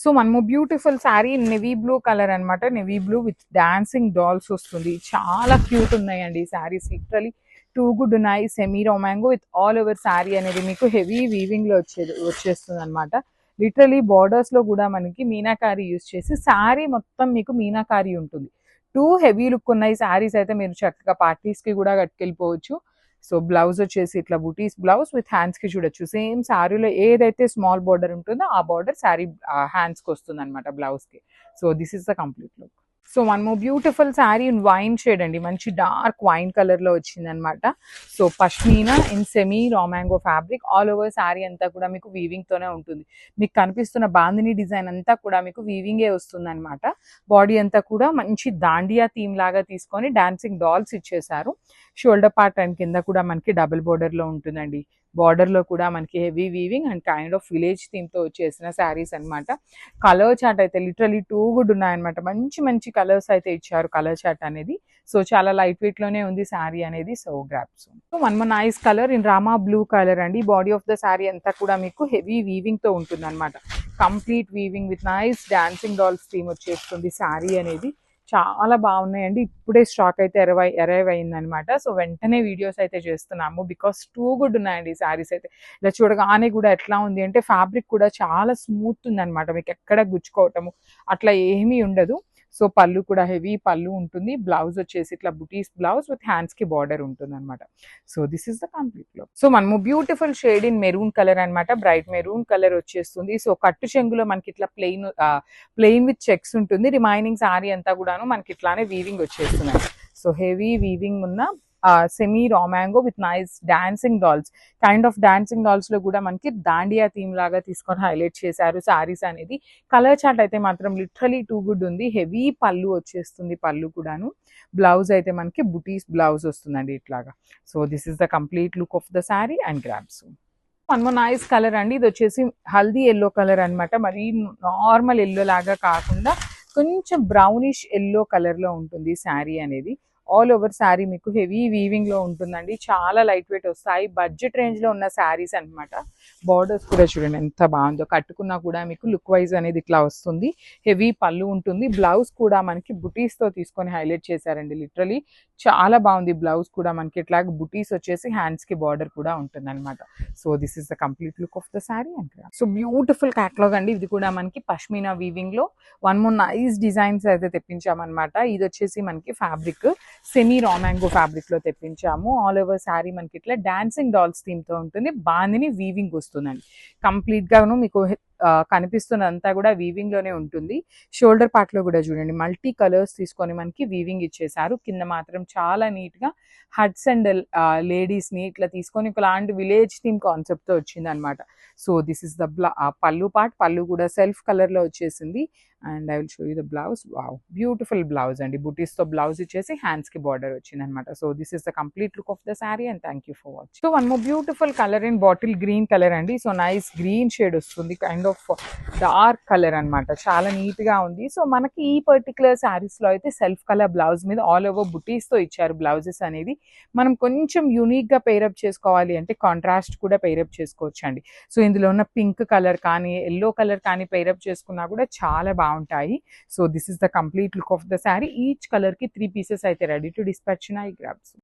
So మనము beautiful sari navy blue colour అనమాట. Navy blue with dancing dolls వస్తుంది. చాలా క్యూట్ ఉన్నాయండి ఈ శారీస్. లిటరలీ టూ గుడ్ ఉన్నాయి. Semi raw mango with all over sari అనేది మీకు హెవీ వీవింగ్ లో వచ్చేస్తుంది అనమాట. లిటరలీ బార్డర్స్ లో కూడా మనకి మీనాకారి యూజ్ చేసి శారీ మొత్తం మీకు మీనాకారి ఉంటుంది. టూ హెవీ లుక్ ఉన్నాయి శారీస్ అయితే. మీరు చక్కగా పార్టీస్ కి కూడా కట్టుకెళ్ళిపోవచ్చు. సో బ్లౌజ్ వచ్చేసి ఇట్లా బుటీస్ బ్లౌజ్ విత్ హ్యాండ్స్ కి చూడొచ్చు. సేమ్ శారీలో ఏదైతే స్మాల్ బార్డర్ ఉంటుందో ఆ బార్డర్ శారీ హ్యాండ్స్ కి వస్తుంది అనమాట బ్లౌజ్ కి. So this is the complete look. So one more beautiful sari in wine shade అండి. మంచి డార్క్ వైన్ కలర్ లో వచ్చింది అనమాట. So pashmina in semi raw mango fabric. All over sari అంతా కూడా మీకు వీవింగ్ తోనే ఉంటుంది. మీకు కనిపిస్తున్న బాందిని డిజైన్ అంతా కూడా మీకు వీవింగే వస్తుంది అనమాట. బాడీ అంతా కూడా మంచి దాండియా థీమ్ లాగా తీసుకొని డాన్సింగ్ డాల్స్ ఇచ్చేసారు. షోల్డర్ పార్ట్ అండ్ కింద కూడా మనకి డబుల్ బోర్డర్ లో ఉంటుందండి. బార్డర్ లో కూడా మనకి heavy weaving and kind of village theme తో వచ్చేసిన శారీస్ అనమాట. కలర్ చార్ట్ అయితే లిటరలీ టూ గుడ్ ఉన్నాయన్నమాట. మంచి మంచి కలర్స్ అయితే ఇచ్చారు కలర్ చార్ట్ అనేది. సో చాలా లైట్ వెయిట్ లోనే ఉంది శారీ అనేది. So grasp one more nice colour in Rama blue colour అండి. బాడీ ఆఫ్ ద శారీ అంతా కూడా మీకు హెవీ వీవింగ్ తో ఉంటుంది అనమాట. Complete weaving with nice dancing dolls theme వచ్చేస్తుంది శారీ అనేది. చాలా బాగున్నాయండి. ఇప్పుడే స్టాక్ అయితే అరైవ్ అయిందనమాట. సో వెంటనే వీడియోస్ అయితే చేస్తున్నాము బికాస్ టూ గుడ్ ఉన్నాయండి ఈ శారీస్ అయితే. ఇలా చూడగానే కూడా ఎట్లా ఉంది అంటే ఫ్యాబ్రిక్ కూడా చాలా స్మూత్ ఉందన్నమాట. మీకు ఎక్కడ గుచ్చుకోవటము అట్లా ఏమీ ఉండదు. సో పళ్ళు కూడా హెవీ పళ్ళు ఉంటుంది. బ్లౌజ్ వచ్చేసి ఇట్లా బుటీస్ బ్లౌజ్ విత్ హ్యాండ్స్ కి బార్డర్ ఉంటుంది అనమాట. So this is the complete look. So మనము beautiful shade in maroon colour అనమాట. బ్రైట్ మెరూన్ కలర్ వచ్చేస్తుంది. సో కట్టు చెంగులో మనకి ఇట్లా ప్లెయిన్ విత్ చెక్స్ ఉంటుంది. రిమైనింగ్ శారీ అంతా కూడాను మనకి ఇట్లానే వీవింగ్ వచ్చేస్తుంది. సో హెవీ వీవింగ్ ఉన్న semi raw mango with nice dancing dolls. Kind of dancing dolls లో కూడా మనకి దాండియా థీమ్ లాగా తీసుకొని హైలైట్ చేశారు శారీస్ అనేది. కలర్ చార్ట్ అయితే మాత్రం లిటరలీ టూ గుడ్ ఉంది. హెవీ పళ్ళు వచ్చేస్తుంది. పళ్ళు కూడాను. బ్లౌజ్ అయితే మనకి బుటీస్ బ్లౌజ్ వస్తుందండి ఇట్లాగా. So this is the complete look of the sari and grasp. One more nice colour అండి. ఇది వచ్చేసి హల్దీ ఎల్లో కలర్ అనమాట. మరి నార్మల్ ఎల్లో లాగా కాకుండా కొంచెం బ్రౌనిష్ ఎల్లో కలర్ లో ఉంటుంది శారీ అనేది. ఆల్ ఓవర్ శారీ మీకు హెవీ వీవింగ్ లో ఉంటుందండి. చాలా లైట్ వెయిట్ వస్తాయి. బడ్జెట్ రేంజ్ లో ఉన్న శారీస్ అనమాట. బార్డర్స్ కూడా చూడండి ఎంత బాగుందో. కట్టుకున్నా కూడా మీకు లుక్ వైజ్ అనేది ఇట్లా వస్తుంది. హెవీ పళ్ళు ఉంటుంది. బ్లౌజ్ కూడా మనకి బుటీస్ తో తీసుకొని హైలైట్ చేశారండి. లిటరలీ చాలా బాగుంది. బ్లౌజ్ కూడా మనకి ఇట్లా బుటీస్ వచ్చేసి హ్యాండ్స్ కి బార్డర్ కూడా ఉంటుంది అనమాట. So this is the complete look of the sari and so beautiful catalogue అండి. ఇది కూడా మనకి పష్మీనా వీవింగ్ లో వన్ మోర్ నైస్ డిజైన్స్ అయితే తెప్పించామన్నమాట. ఇది వచ్చేసి మనకి ఫ్యాబ్రిక్ సెమీ రామాంగో ఫ్యాబ్రిక్ లో తెప్పించాము. ఆల్ ఓవర్ శారీ మనకి ఇట్లా డాన్సింగ్ డాల్స్ థీమ్ తో ఉంటుంది. బాందిని వీవింగ్ వస్తుందండి. కంప్లీట్ గాను మీకు కనిపిస్తున్నంతా కూడా వీవింగ్ లోనే ఉంటుంది. షోల్డర్ పార్ట్ లో కూడా చూడండి మల్టీ కలర్స్ తీసుకొని మనకి వీవింగ్ ఇచ్చేసారు. కింద మాత్రం చాలా నీట్ గా హట్స్ అండ్ లేడీస్ ని ఇట్లా తీసుకొని ఒకలాంటి విలేజ్ థీమ్ కాన్సెప్ట్ తో వచ్చింది అనమాట. సో దిస్ ఇస్ ద పళ్ళు పార్ట్. పళ్ళు కూడా సెల్ఫ్ కలర్ లో వచ్చేసింది. And I will show you the blouse. Wow beautiful blouse అండి. బుటీస్ తో బ్లౌజ్ ఇచ్చేసి హ్యాండ్స్ కి బార్డర్ వచ్చింది అనమాట. So this is the complete look of the sari and thank you for watching. So one more beautiful colour in bottle green colour అండి. So nice green shade వస్తుంది. Kind of dark colour అనమాట. చాలా neat గా ఉంది. So మనకి ఈ particular saris లో అయితే సెల్ఫ్ కలర్ బ్లౌజ్ మీద ఆల్ ఓవర్ బుటీస్ తో ఇచ్చారు బ్లౌజెస్ అనేది. మనం కొంచెం యూనిక్ గా పేరప్ చేసుకోవాలి అంటే కాంట్రాస్ట్ కూడా పేరప్ చేసుకోవచ్చు అండి. సో ఇందులో ఉన్న పింక్ కలర్ కానీ ఎల్లో కలర్ కానీ పేరప్ చేసుకున్నా కూడా చాలా బాగుంటాయి. So this is the complete look of the sari. Each colour కి 3 పీసెస్ అయితే రెడీ టు డిస్పాచ్ ఉన్నాయి. గ్రాబ్స్.